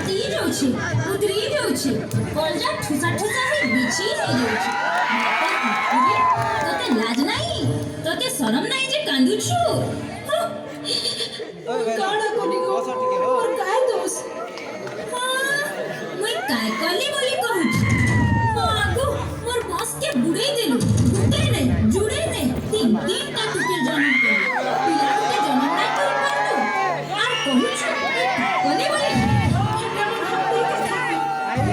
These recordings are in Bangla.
ଫାଟି ଯାଉଛି ଉତରି ଯାଉଛି କଲଜା ଠୁସା ଠୁସା ହେଇ ବିଛି ହେଇଯାଉଛି ତତେ ଲାଜ ନାହିଁ ତତେ ଶରମ ନାହିଁ ଯେ କାନ୍ଦୁଛୁ କଣ କରିବ ମୋର କାଏ ଦୋଷ ମୁଇଁ କାଏ କଲି ବୋଲି କହୁଛି ମୋ ଆଗୁ ମୋର ବସକେ ବୁଡ଼େଇ ଦେଲୁ ଗୁଟେଇ ନେ ଜୁଡ଼େଇ ନେ ତିନଟା ଟୁକେଲ ଜନ୍ମ କଲୁ ପିଲା ଗୋଟେ ଜନ୍ମ ନାଇଁ କରିପାରଲୁ আর কহুଛୁ কলি বলে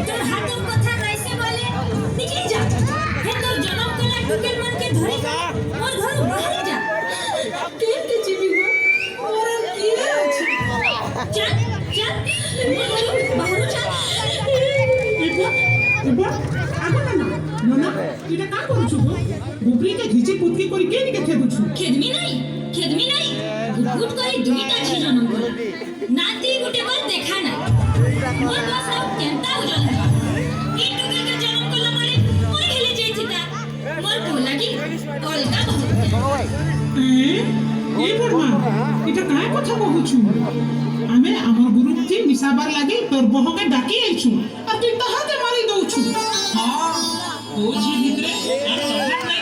তোর হাতের কথা নাইছে বলে নিজে যা হে তোর জন্ম কলা টুকেল মনকে ধরে মোর ঘর বাহারে যা কেমতি ଯିବି গো ମୋର କିଏ ଅଛି চল চল বাহারে চল এবার আগে না না এটা কাম করছো গো গোবরিকে ঘিচি পুতকি করি কে নিকে খেদুছু খেদমি নাই গুট করে দুইটা ঝি জন্ম কলা নাতি গুটে বল দেখা নাই মোর বস আর কেনতা ওজন এই টুকেলকে জন্ম কলা মানে ওই হেলে যাইছিতা মোর কো লাগি অলগা এ বড়মা এটা কায় কথা কহুছু আমি আমার গ্রুপটি মিশাবার লাগি তোর বহকে ডাকি আইছু আর তুই তাহাতে মারি দউছু হ্যাঁ তোর ঝি ভিতরে আর